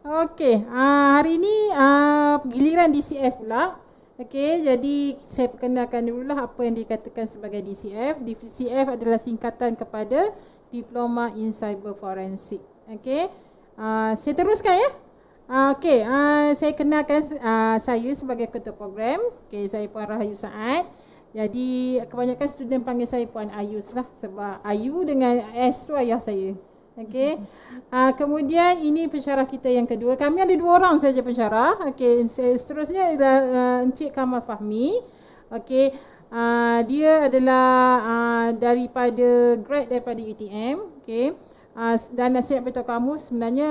Okey, hari ini giliran DCF pula. Okey, jadi saya perkenalkan dululah apa yang dikatakan sebagai DCF. DCF adalah singkatan kepada Diploma in Cyber Forensic. Okey, saya teruskan ya. Okey, saya kenalkan saya sebagai ketua program. Okey, saya Puan Rahayu Saad. Jadi kebanyakan student panggil saya Puan Ayus lah, sebab Ayu dengan S tu ayah saya. Okey. Kemudian ini pensyarah kita yang kedua. Kami ada 2 orang saja pensyarah. Okey, seterusnya adalah Encik Kamal Fahmi. Okey. Dia adalah daripada UTM. Okey. Dan saya nak beritahu kamu sebenarnya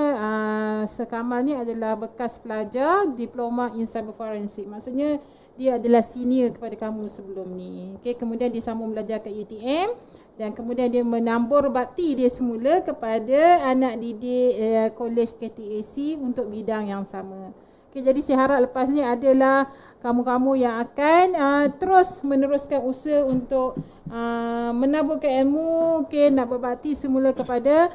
Sir Kamal ni adalah bekas pelajar Diploma in Cyber Forensic. Maksudnya dia adalah senior kepada kamu sebelum ni. Okey, kemudian dia sambung belajar kat UTM dan kemudian dia menambur bakti dia semula kepada anak didik Kolej KTAC untuk bidang yang sama. Okey, jadi saya harap lepas ni adalah kamu-kamu yang akan terus meneruskan usaha untuk menaburkan ilmu, okey, nak berbakti semula kepada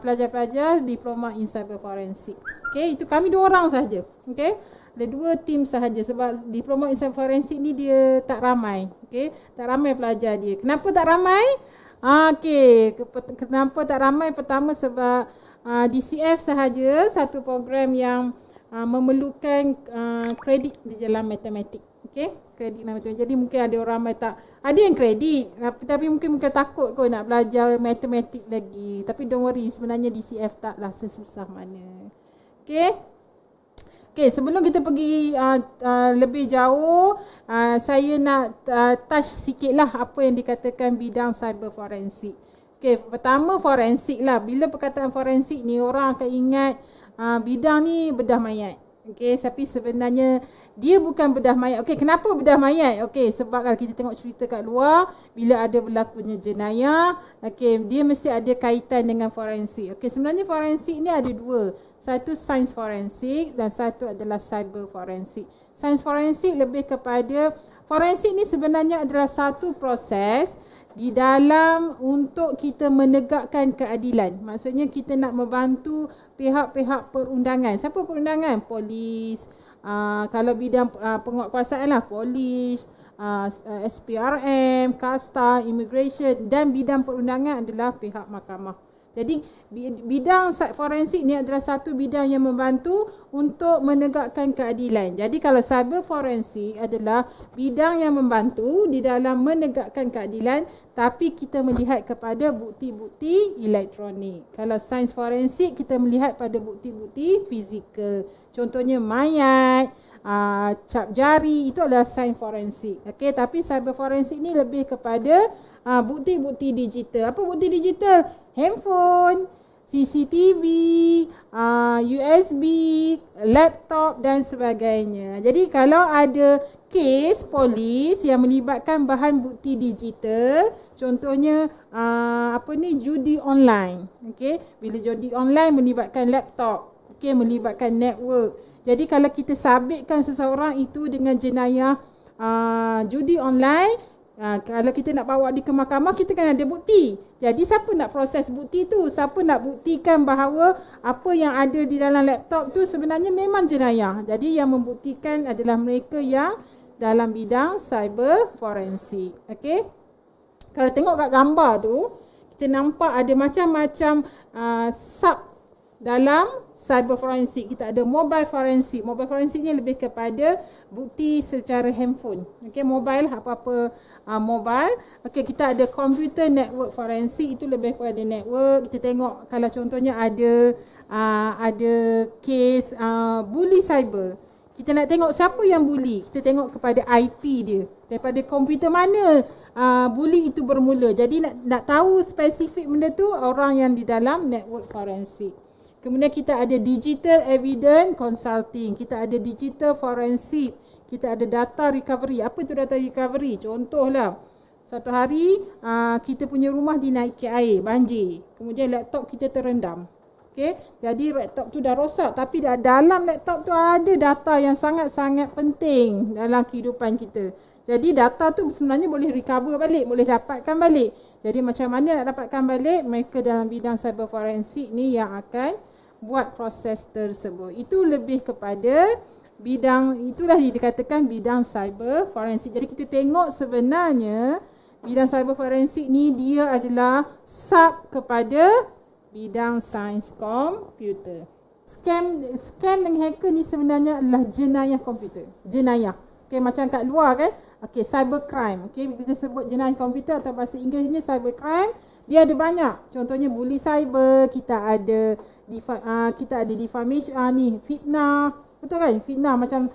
pelajar-pelajar Diploma in Cyber Forensic. Okey, itu kami 2 orang sahaja. Okey. Ada 2 tim sahaja sebab Diploma in Cyber Forensic ni dia tak ramai. Okey, tak ramai pelajar dia. Kenapa tak ramai? Okey, kenapa tak ramai? Pertama sebab DCF sahaja satu program yang memerlukan kredit di dalam matematik. Okey, kredit dalam matematik. Jadi mungkin ada orang ramai tak ada yang kredit, tapi mungkin takut kot nak belajar matematik lagi. Tapi don't worry, sebenarnya DCF taklah sesusah mana. Okey. Okey, sebelum kita pergi lebih jauh, saya nak touch sikitlah apa yang dikatakan bidang cyber forensik. Okey, pertama forensik lah. Bila perkataan forensik ni orang akan ingat bidang ni bedah mayat. Okey, tapi sebenarnya dia bukan bedah mayat. Okey, kenapa bedah mayat? Okey, sebab kalau kita tengok cerita kat luar, bila ada berlakunya jenayah, okey, dia mesti ada kaitan dengan forensik. Okey, sebenarnya forensik ni ada 2. Satu sains forensik dan satu adalah cyber forensik. Sains forensik lebih kepada, forensik ni sebenarnya adalah satu proses di dalam untuk kita menegakkan keadilan. Maksudnya kita nak membantu pihak-pihak perundangan. Siapa perundangan? Polis, kalau bidang penguatkuasaan lah, polis, SPRM, Kasta, Immigration, dan bidang perundangan adalah pihak mahkamah. Jadi bidang forensik ni adalah satu bidang yang membantu untuk menegakkan keadilan. Jadi kalau cyber forensik adalah bidang yang membantu di dalam menegakkan keadilan, tapi kita melihat kepada bukti-bukti elektronik. Kalau sains forensik kita melihat pada bukti-bukti fizikal. Contohnya mayat, cap jari, itu adalah sains forensik. Okey, tapi cyber forensik ni lebih kepada bukti-bukti digital. Apa bukti digital? Handphone, CCTV, USB, laptop dan sebagainya. Jadi kalau ada kes polis yang melibatkan bahan bukti digital, contohnya judi online. Okey, bila judi online melibatkan laptop, okey, melibatkan network. Jadi kalau kita sabitkan seseorang itu dengan jenayah judi online, kalau kita nak bawa dia ke mahkamah, kita kan ada bukti. Jadi siapa nak proses bukti tu? Siapa nak buktikan bahawa apa yang ada di dalam laptop tu sebenarnya memang jenayah? Jadi yang membuktikan adalah mereka yang dalam bidang cyber forensik. Okey. Kalau tengok kat gambar tu, kita nampak ada macam-macam sub dalam cyber forensik. Kita ada mobile forensik. Mobile forensik ni lebih kepada bukti secara handphone. Okey, mobile, apa-apa mobile. Okey, kita ada computer network forensik, itu lebih kepada network. Kita tengok kalau contohnya ada kes bully cyber. Kita nak tengok siapa yang bully. Kita tengok kepada IP dia. Daripada komputer mana bully itu bermula. Jadi nak tahu spesifik benda tu, orang yang di dalam network forensik. Kemudian kita ada digital evidence consulting, kita ada digital forensik, kita ada data recovery. Apa itu data recovery? Contohlah, satu hari kita punya rumah dinaiki air, banjir. Kemudian laptop kita terendam. Okay? Jadi laptop tu dah rosak, tapi dalam laptop tu ada data yang sangat-sangat penting dalam kehidupan kita. Jadi data tu sebenarnya boleh recover balik, boleh dapatkan balik. Jadi macam mana nak dapatkan balik? Mereka dalam bidang cyber forensik ni yang akan buat proses tersebut. Itu lebih kepada bidang, itulah yang dikatakan bidang cyber forensik. Jadi kita tengok sebenarnya bidang cyber forensik ni dia adalah sub kepada bidang sains komputer. Scam dengan hacker ni sebenarnya adalah jenayah komputer. Jenayah. Okay, macam kat luar kan. Okay, cyber crime. Okay, kita sebut jenayah komputer atau bahasa Inggerisnya cyber crime. Dia ada banyak. Contohnya bully cyber, kita ada defamation, fitnah. Betul kan? Fitnah macam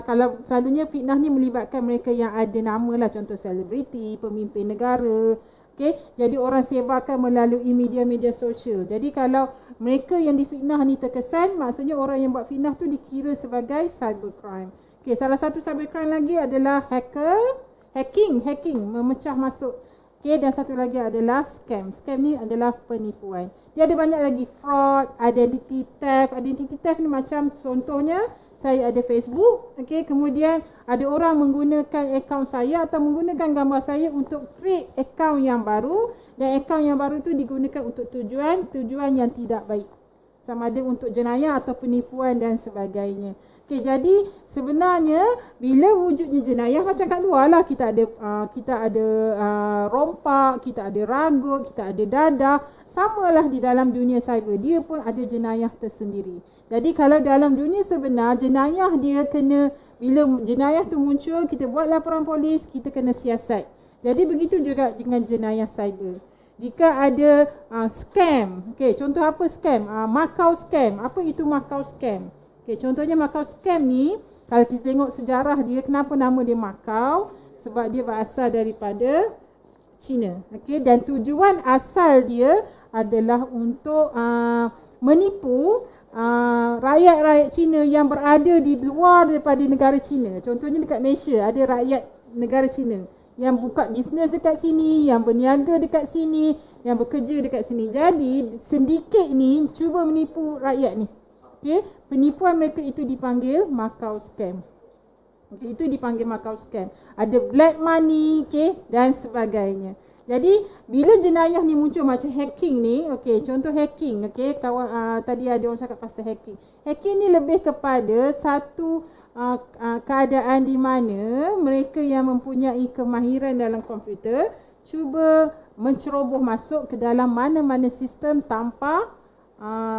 kalau selalunya fitnah ni melibatkan mereka yang ada nama lah. Contoh selebriti, pemimpin negara. Okay, jadi orang sebarkan melalui media-media sosial. Jadi kalau mereka yang difitnah ni terkesan, maksudnya orang yang buat fitnah tu dikira sebagai cybercrime. Okay, salah satu cybercrime lagi adalah hacking, memecah masuk. Okay, dan satu lagi adalah scam. Scam ni adalah penipuan. Dia ada banyak lagi, fraud, identity theft. Identity theft ni macam contohnya saya ada Facebook, okay, kemudian ada orang menggunakan akaun saya atau menggunakan gambar saya untuk create akaun yang baru, dan akaun yang baru tu digunakan untuk tujuan yang tidak baik, sama ada untuk jenayah atau penipuan dan sebagainya. Okay, jadi sebenarnya bila wujudnya jenayah macam kat luar lah, kita ada rompak, kita ada ragut, kita ada dadah, samalah di dalam dunia cyber, dia pun ada jenayah tersendiri. Jadi kalau dalam dunia sebenar, jenayah dia kena, bila jenayah tu muncul, kita buat laporan polis, kita kena siasat. Jadi begitu juga dengan jenayah cyber. Jika ada scam, okay, contoh apa scam? Macau scam. Apa itu Macau scam? Okay, contohnya Macau scam ni, kalau kita tengok sejarah dia, kenapa nama dia Macau? Sebab dia berasal daripada China. Okay, dan tujuan asal dia adalah untuk menipu rakyat-rakyat China yang berada di luar daripada negara China. Contohnya dekat Malaysia, ada rakyat negara China yang buka bisnes dekat sini, yang berniaga dekat sini, yang bekerja dekat sini. Jadi sindiket ni cuba menipu rakyat ni. Okay, penipuan mereka itu dipanggil Macau scam. Okay, itu dipanggil Macau scam. Ada black money, okay, dan sebagainya. Jadi bila jenayah ni muncul macam hacking ni, okay, contoh hacking, okay, tadi ada orang cakap pasal hacking. Hacking ni lebih kepada satu keadaan di mana mereka yang mempunyai kemahiran dalam komputer cuba menceroboh masuk ke dalam mana-mana sistem tanpa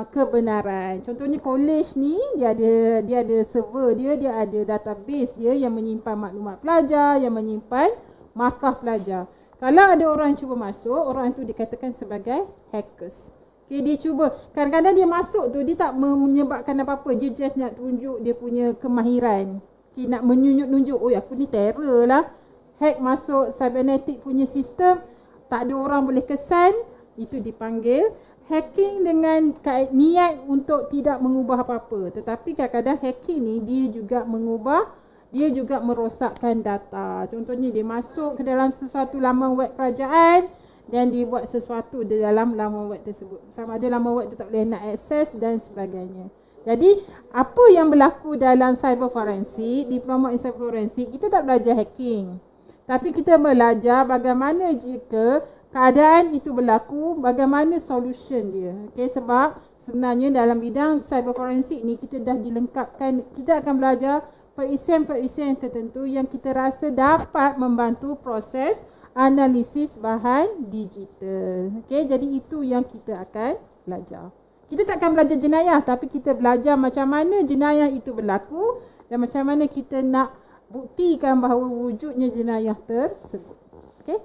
kebenaran. Contohnya college ni dia ada server dia ada database dia yang menyimpan maklumat pelajar, yang menyimpan markah pelajar. Kalau ada orang cuba masuk, orang itu dikatakan sebagai hackers. Okay, dia cuba, kadang-kadang dia masuk tu dia tak menyebabkan apa-apa, dia just nak tunjuk dia punya kemahiran. Okay, nak menunjuk, oh aku ni terror lah. Hack masuk cybernetic punya sistem, tak ada orang boleh kesan, itu dipanggil hacking dengan niat untuk tidak mengubah apa-apa. Tetapi kadang-kadang hacking ni dia juga mengubah, dia juga merosakkan data. Contohnya dia masuk ke dalam sesuatu laman web kerajaan dan dia buat sesuatu di dalam laman web tersebut. Sama ada laman web tu tak boleh nak akses dan sebagainya. Jadi apa yang berlaku dalam cyber forensik, diploma in cyber forensik, kita tak belajar hacking. Tapi kita belajar bagaimana jika keadaan itu berlaku, bagaimana solution dia. Okay, sebab sebenarnya dalam bidang cyber forensik ni kita dah dilengkapkan, kita akan belajar perisian-perisian tertentu yang kita rasa dapat membantu proses analisis bahan digital. Okay, jadi itu yang kita akan belajar. Kita tak akan belajar jenayah, tapi kita belajar macam mana jenayah itu berlaku dan macam mana kita nak buktikan bahawa wujudnya jenayah tersebut. Okay.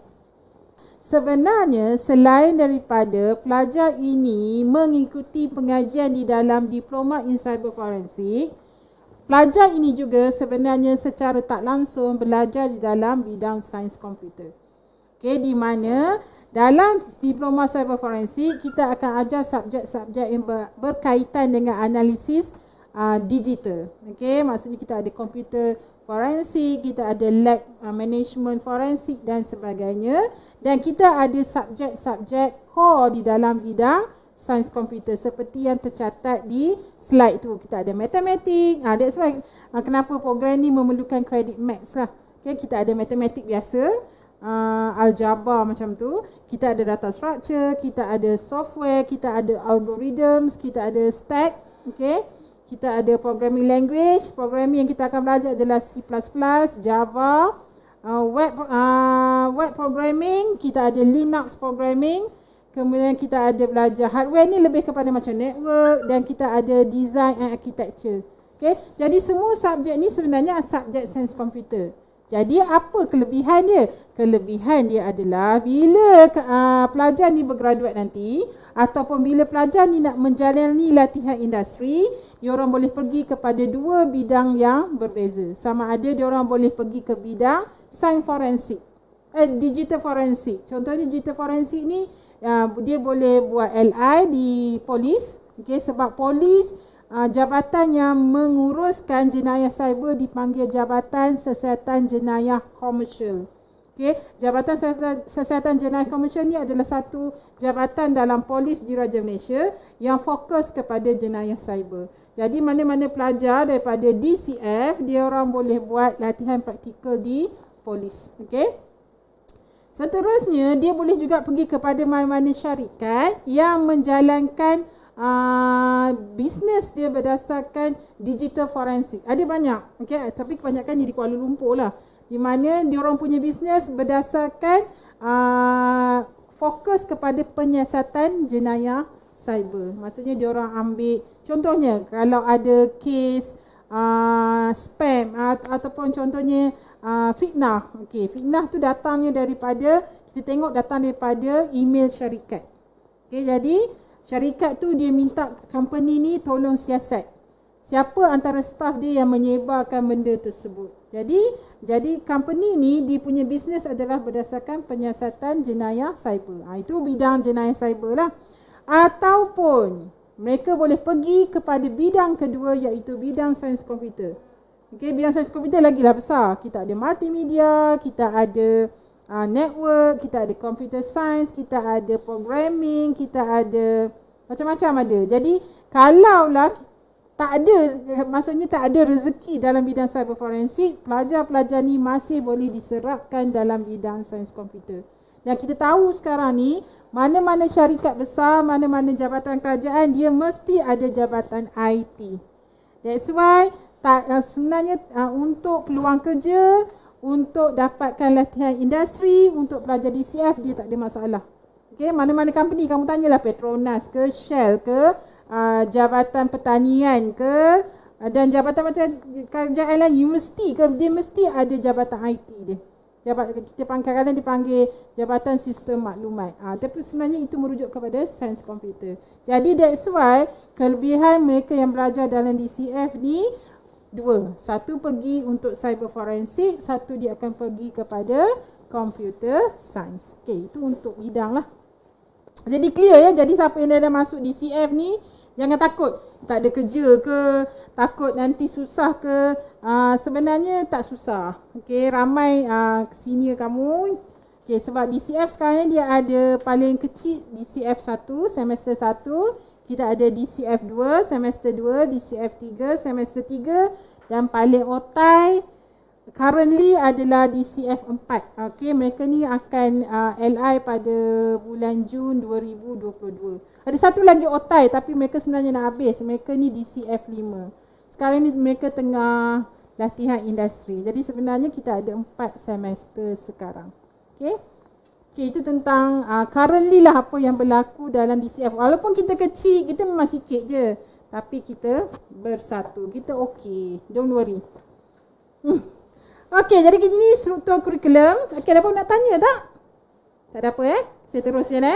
Sebenarnya selain daripada pelajar ini mengikuti pengajian di dalam diploma in cyber forensik, pelajar ini juga sebenarnya secara tak langsung belajar di dalam bidang sains komputer. Okay, di mana dalam diploma cyber forensik kita akan ajar subjek-subjek yang berkaitan dengan analisis digital. Okay, maksudnya kita ada komputer forensik, kita ada lab management forensik dan sebagainya, dan kita ada subjek-subjek core di dalam bidang sains komputer seperti yang tercatat di slide tu. Kita ada matematik, that's why kenapa program ni memerlukan credit maths lah. Okay, kita ada matematik biasa, aljabar macam tu. Kita ada data structure, kita ada software, kita ada algorithms, kita ada stack, okay. Kita ada programming language. Programming yang kita akan belajar adalah C++, Java, web programming, kita ada Linux programming. Kemudian kita ada belajar hardware ni lebih kepada macam network, dan kita ada design and architecture. Okay. Jadi semua subjek ni sebenarnya subjek sains komputer. Jadi apa kelebihan dia? Kelebihan dia adalah bila pelajar ni bergraduate nanti, ataupun bila pelajar ni nak menjalani latihan industri, diorang boleh pergi kepada dua bidang yang berbeza. Sama ada diorang boleh pergi ke bidang sains forensik, digital forensik. Contohnya digital forensik ni dia boleh buat LI di polis, okay, sebab polis jabatan yang menguruskan jenayah cyber dipanggil Jabatan Siasatan Jenayah Komersial. Okay. Jabatan Siasatan Jenayah Komersial ni adalah satu jabatan dalam polis di Raja Malaysia yang fokus kepada jenayah cyber. Jadi mana-mana pelajar daripada DCF, dia orang boleh buat latihan praktikal di polis. Okay. Seterusnya, dia boleh juga pergi kepada mana-mana syarikat yang menjalankan bisnes dia berdasarkan digital forensik. Ada banyak, okay? Tapi kebanyakan di Kuala Lumpur lah, di mana diorang punya bisnes berdasarkan fokus kepada penyiasatan jenayah cyber. Maksudnya diorang ambil, contohnya kalau ada kes spam ataupun contohnya fitnah. Okay, fitnah tu datangnya daripada, kita tengok datang daripada email syarikat. Okay, jadi syarikat tu dia minta company ni tolong siasat siapa antara staff dia yang menyebarkan benda tersebut. Jadi company ni dia punya bisnes adalah berdasarkan penyiasatan jenayah cyber. Itu bidang jenayah cyber lah. Ataupun mereka boleh pergi kepada bidang kedua, iaitu bidang sains komputer. Okay, bidang sains komputer lagilah besar. Kita ada multimedia, kita ada network, kita ada computer science, kita ada programming, kita ada macam-macam ada. Jadi kalaulah tak ada, maksudnya tak ada rezeki dalam bidang cyber forensik, pelajar-pelajar ni masih boleh diserapkan dalam bidang sains komputer. Dan kita tahu sekarang ni, mana-mana syarikat besar, mana-mana jabatan kerajaan, dia mesti ada jabatan IT. That's why sebenarnya untuk peluang kerja, untuk dapatkan latihan industri, untuk pelajar DCF, dia tak ada masalah. Okay, mana-mana company, kamu tanyalah Petronas ke, Shell ke, Jabatan Pertanian ke, dan jabatan macam kerajaan lain, dia mesti ada jabatan IT dia. Kita kadang-kadang dipanggil Jabatan Sistem Maklumat. Tapi sebenarnya itu merujuk kepada sains komputer. Jadi that's why kelebihan mereka yang belajar dalam DCF ni dua. Satu pergi untuk cyber forensik, satu dia akan pergi kepada computer science. Okay, itu untuk bidang lah. Jadi clear ya. Jadi siapa yang dah masuk DCF ni, jangan takut tak ada kerja ke, takut nanti susah ke. Sebenarnya tak susah. Okay, ramai senior kamu. Okay, sebab DCF sekarang ni dia ada paling kecil DCF 1, semester 1. Kita ada DCF 2, semester 2, DCF 3, semester 3, dan paling otai currently adalah DCF 4. Okey, mereka ni akan LI pada bulan Jun 2022. Ada satu lagi otai tapi mereka sebenarnya nak habis. Mereka ni DCF 5. Sekarang ni mereka tengah latihan industri. Jadi sebenarnya kita ada 4 semester sekarang. Okey. Okay, itu tentang currently lah apa yang berlaku dalam DCF. Walaupun kita kecil, kita memang sikit je. Tapi kita bersatu. Kita okey. Don't worry. Okey, jadi ini struktur kurikulum. Okey, ada apa nak tanya tak? Tak ada apa Saya teruskan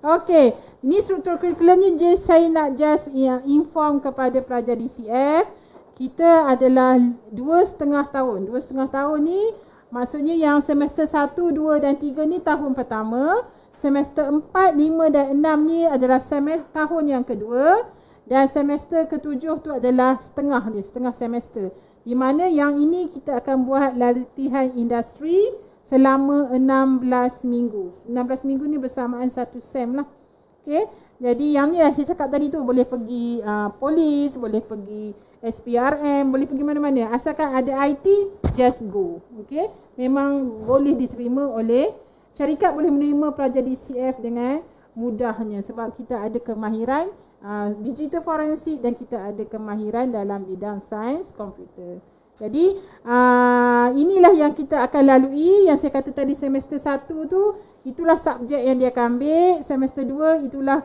Okey, ini struktur kurikulum ni saya nak just inform kepada pelajar DCF. Kita adalah 2,5 tahun. 2,5 tahun ni maksudnya yang semester 1, 2 dan 3 ni tahun pertama. Semester 4, 5 dan 6 ni adalah tahun yang kedua. Dan semester ke-7 tu adalah setengah semester. Di mana yang ini kita akan buat latihan industri selama 16 minggu. 16 minggu ni bersamaan satu sem lah. Okey. Jadi yang ni lah saya cakap tadi tu, boleh pergi polis, boleh pergi SPRM, boleh pergi mana-mana. Asalkan ada IT, just go. Okey. Memang boleh diterima oleh syarikat, boleh menerima pelajar DCF dengan mudahnya sebab kita ada kemahiran digital forensik dan kita ada kemahiran dalam bidang sains komputer. Jadi inilah yang kita akan lalui. Yang saya kata tadi semester 1 tu, itulah subjek yang dia akan ambil. Semester 2 itulah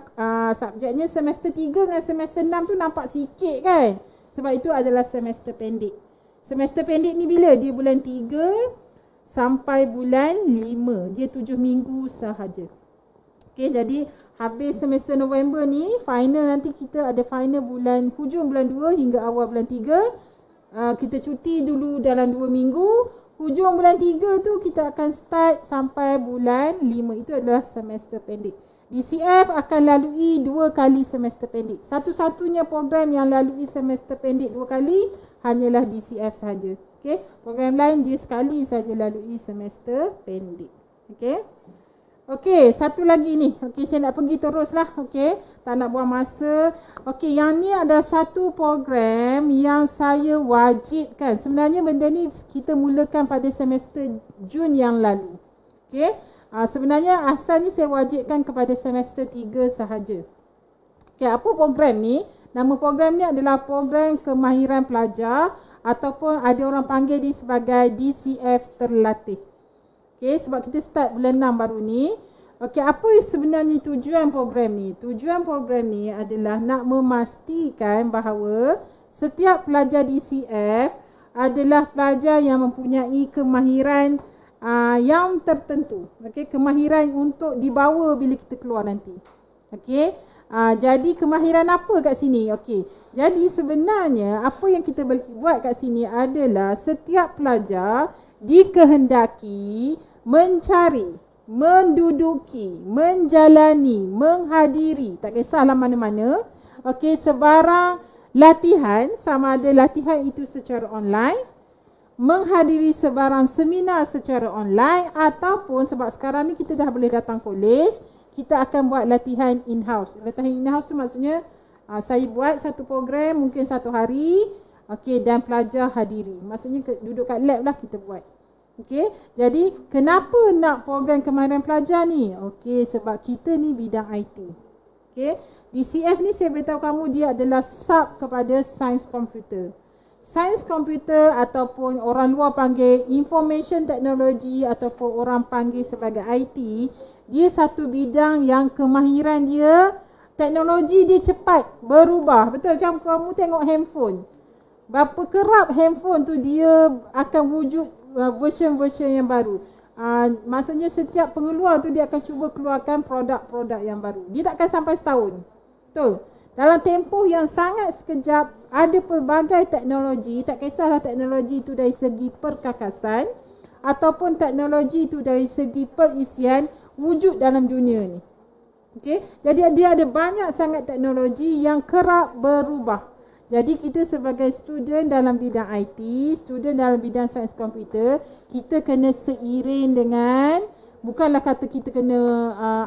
subjeknya. Semester 3 dengan semester 6 tu nampak sikit kan, sebab itu adalah semester pendek. Semester pendek ni bila? Dia bulan 3 sampai bulan 5. Dia 7 minggu sahaja. Okay, jadi habis semester November ni, final nanti kita ada final hujung bulan 2 hingga awal bulan 3. Kita cuti dulu dalam 2 minggu. Hujung bulan 3 tu kita akan start sampai bulan 5. Itu adalah semester pendek. DCF akan lalui 2 kali semester pendek. Satu-satunya program yang lalui semester pendek 2 kali hanyalah DCF sahaja. Okay? Program lain dia sekali saja lalui semester pendek. Okay? Okey, satu lagi ni. Okey, saya nak pergi teruslah. Okey, tak nak buang masa. Okey, yang ni adalah satu program yang saya wajibkan. Sebenarnya benda ni kita mulakan pada semester Jun yang lalu. Okey, sebenarnya asalnya saya wajibkan kepada semester 3 sahaja. Okey, apa program ni? Nama program ni adalah program kemahiran pelajar ataupun ada orang panggil dia sebagai DCF terlatih. Okay, sebab kita start bulan 6 baru ni. Okay, apa sebenarnya tujuan program ni? Tujuan program ni adalah nak memastikan bahawa setiap pelajar DCF adalah pelajar yang mempunyai kemahiran yang tertentu. Okay, kemahiran untuk dibawa bila kita keluar nanti. Okay, jadi kemahiran apa kat sini? Okay, jadi sebenarnya apa yang kita buat kat sini adalah setiap pelajar dikehendaki mencari, menduduki, menjalani, menghadiri, tak kisahlah mana-mana, okey, sebarang latihan, sama ada latihan itu secara online, menghadiri sebarang seminar secara online, ataupun sebab sekarang ni kita dah boleh datang kolej, kita akan buat latihan in-house. Latihan in-house tu maksudnya saya buat satu program mungkin satu hari, okey, dan pelajar hadiri. Maksudnya duduk kat lab lah kita buat. Okey, jadi kenapa nak program kemahiran pelajar ni? Okey, sebab kita ni bidang IT. Okey, DCF ni saya beritahu kamu dia adalah sub kepada sains komputer. Sains komputer ataupun orang luar panggil information technology ataupun orang panggil sebagai IT, dia satu bidang yang kemahiran dia, teknologi dia cepat berubah. Betul, macam kamu tengok handphone. Berapa kerap handphone tu dia akan wujud version-version yang baru. Maksudnya setiap pengeluar tu dia akan cuba keluarkan produk-produk yang baru. Dia takkan sampai setahun. Betul. Dalam tempoh yang sangat sekejap, ada pelbagai teknologi, tak kisahlah teknologi itu dari segi perkakasan ataupun teknologi itu dari segi perisian wujud dalam dunia ni. Okey, jadi dia ada banyak sangat teknologi yang kerap berubah. Jadi kita sebagai student dalam bidang IT, student dalam bidang sains komputer, kita kena seiring dengan, bukanlah kata kita kena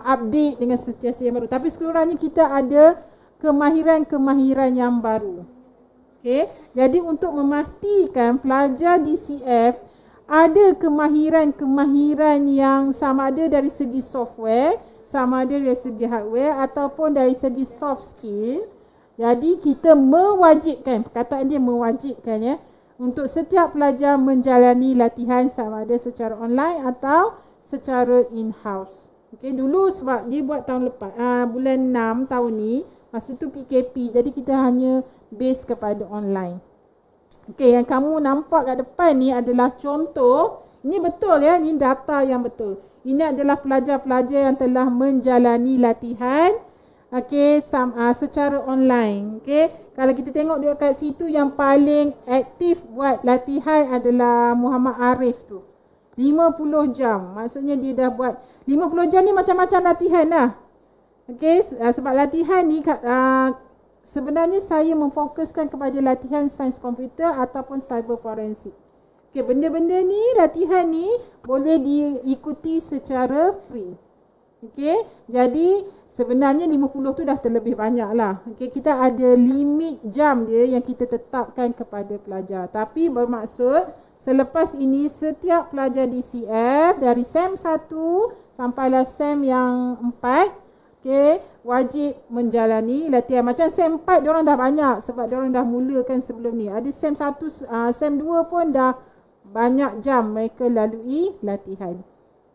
update dengan sentiasa yang baru, tapi sekurang-kurangnya kita ada kemahiran-kemahiran yang baru. Okey, jadi untuk memastikan pelajar DCF ada kemahiran-kemahiran yang sama ada dari segi software, sama ada dari segi hardware ataupun dari segi soft skill. Jadi kita mewajibkan, perkataan dia mewajibkan ya, untuk setiap pelajar menjalani latihan sama ada secara online atau secara in-house. Okey, dulu sebab dia buat tahun lepas, bulan 6 tahun ni, masa tu PKP, jadi kita hanya base kepada online. Okey, yang kamu nampak kat depan ni adalah contoh, ini betul ya, ini data yang betul. Ini adalah pelajar-pelajar yang telah menjalani latihan okey, secara online. Okey, kalau kita tengok dia kat situ yang paling aktif buat latihan adalah Muhammad Arif tu. 50 jam. Maksudnya dia dah buat 50 jam ni macam-macam latihan lah. Okey, sebab latihan ni sebenarnya saya memfokuskan kepada latihan sains komputer ataupun cyber forensik. Okey, benda-benda ni, latihan ni boleh diikuti secara free. Okey, jadi sebenarnya 50 tu dah terlebih banyak lah. Okey, kita ada limit jam dia yang kita tetapkan kepada pelajar. Tapi bermaksud selepas ini setiap pelajar DCF dari SEM 1 sampailah SEM yang 4, okey, wajib menjalani latihan. Macam SEM 4 diorang dah banyak sebab diorang dah mulakan sebelum ni. Ada SEM 1, SEM 2 pun dah banyak jam mereka lalui latihan.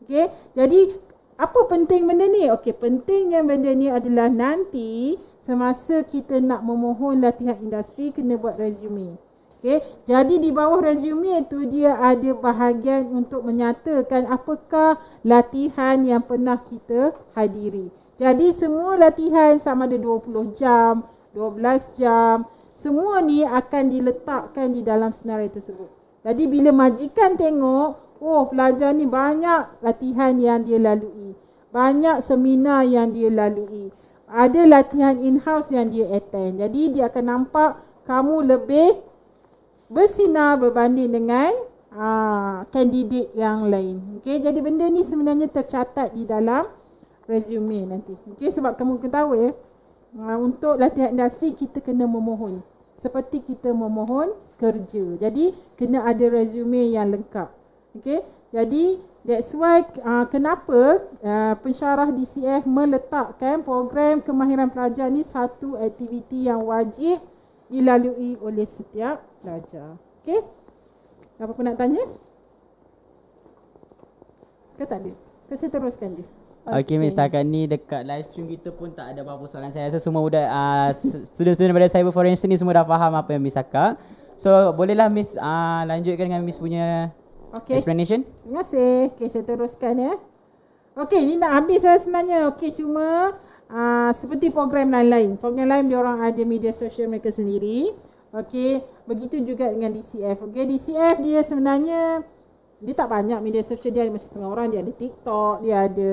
Okey, jadi apa penting benda ni? Okey, pentingnya benda ni adalah nanti semasa kita nak memohon latihan industri kena buat resume. Okey, jadi di bawah resume tu dia ada bahagian untuk menyatakan apakah latihan yang pernah kita hadiri. Jadi semua latihan sama ada 20 jam, 12 jam, semua ni akan diletakkan di dalam senarai tersebut. Jadi bila majikan tengok, oh pelajar ni banyak latihan yang dia lalui, banyak seminar yang dia lalui, ada latihan in-house yang dia attend. Jadi dia akan nampak kamu lebih bersinar berbanding dengan kandidat yang lain. Okay, jadi benda ni sebenarnya tercatat di dalam resume nanti. Okay, sebab kamu ketahui ya, untuk latihan industri kita kena memohon seperti kita memohon kerja. Jadi kena ada resume yang lengkap. Okay, jadi that's why kenapa pensyarah DCF meletakkan program kemahiran pelajar ni satu aktiviti yang wajib dilalui oleh setiap pelajar. Okay, apa-apa nak tanya? Ke tak ada? Ke saya teruskan je? Okay, Miss, setakat ni dekat live stream kita pun tak ada apa-apa soalan. Saya rasa semua student-student daripada Cyber Forensik ni semua dah faham apa yang Miss cakap. So bolehlah Miss lanjutkan dengan Miss punya explanation. Terima kasih. Okay, saya teruskan ya. Okay, ni nak habis lah sebenarnya. Okay, cuma seperti program lain-lain. Program lain dia orang ada media sosial mereka sendiri. Okay, begitu juga dengan DCF. Okay, DCF dia sebenarnya dia tak banyak media sosial. Dia ada macam setengah orang, dia ada TikTok, dia ada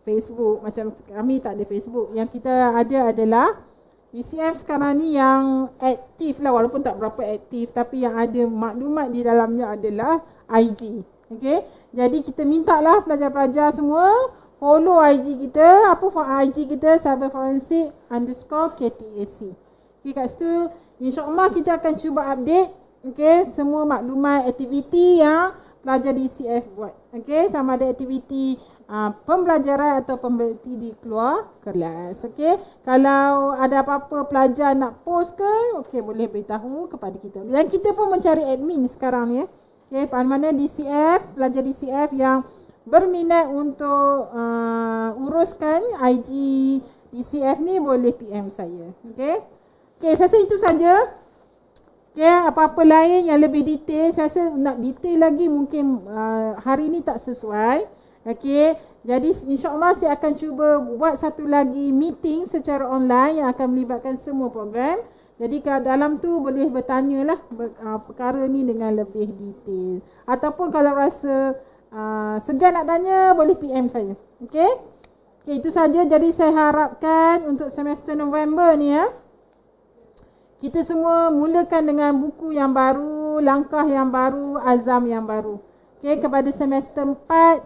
Facebook. Macam kami tak ada Facebook. Yang kita ada adalah DCF sekarang ni yang aktif lah, walaupun tak berapa aktif, tapi yang ada maklumat di dalamnya adalah IG. Okay, jadi kita minta lah pelajar-pelajar semua follow IG kita. Apa IG kita? Cyber Forensik _KTAC. Okay, kat situ insyaAllah kita akan cuba update semua maklumat aktiviti yang pelajar DCF buat. Okay, sama ada aktiviti pembelajaran atau pembelajaran di keluar kelas. Okay, kalau ada apa-apa pelajar nak post ke, okay, boleh beritahu kepada kita. Dan kita pun mencari admin sekarang ya. Okay, mana-mana DCF, pelajar DCF yang berminat untuk uruskan IG DCF ni boleh PM saya. Okay, okay, saya rasa itu saja. Okay, apa-apa lain yang lebih detail, saya rasa nak detail lagi mungkin hari ni tak sesuai. Okay, jadi insyaAllah saya akan cuba buat satu lagi meeting secara online yang akan melibatkan semua program. Jadi kat dalam tu boleh bertanya lah perkara ni dengan lebih detail. Ataupun kalau rasa segan nak tanya, boleh PM saya. Okay, okay, itu saja. Jadi saya harapkan untuk semester November ni ya, kita semua mulakan dengan buku yang baru, langkah yang baru, azam yang baru. Okay, kepada semester 4,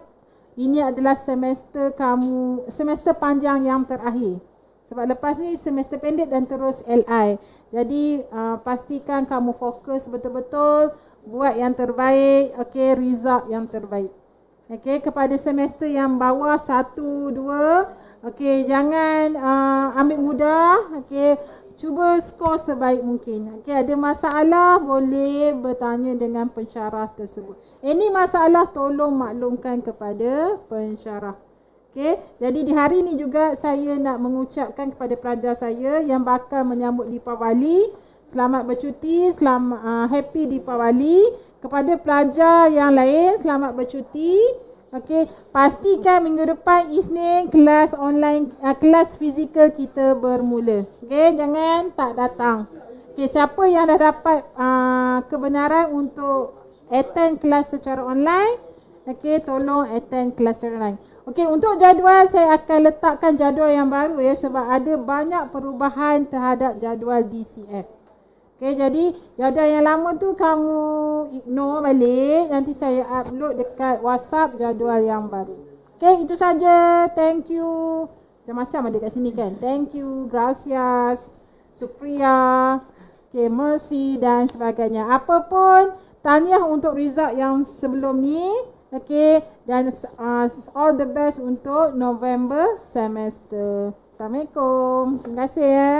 ini adalah semester kamu, semester panjang yang terakhir. Sebab lepas ni semester pendek dan terus LI. Jadi pastikan kamu fokus betul-betul, buat yang terbaik, okay, result yang terbaik. Okay, kepada semester yang bawah 1, 2, okay, jangan ambil mudah, okay, cuba skor sebaik mungkin. Okay, ada masalah boleh bertanya dengan pensyarah tersebut. Ini masalah tolong maklumkan kepada pensyarah. Okay, jadi di hari ini juga saya nak mengucapkan kepada pelajar saya yang bakal menyambut Deepawali, selamat bercuti, selamat happy Deepawali. Kepada pelajar yang lain, selamat bercuti. Okey, pastikan minggu depan Isnin kelas online, kelas fizikal kita bermula. Okey, jangan tak datang. Okey, siapa yang dah dapat kebenaran untuk attend kelas secara online, okey, tolong attend kelas secara online. Okey, untuk jadual saya akan letakkan jadual yang baru ya, sebab ada banyak perubahan terhadap jadual DCF. Okey, jadi jadual yang lama tu kamu ignore balik, nanti saya upload dekat WhatsApp jadual yang baru. Okay, itu saja. Thank you. Macam-macam ada kat sini kan. Thank you, gracias, Supriya, okay, mercy dan sebagainya. Apa pun, tahniah untuk result yang sebelum ni. Okay, dan all the best untuk November semester. Assalamualaikum. Terima kasih ya.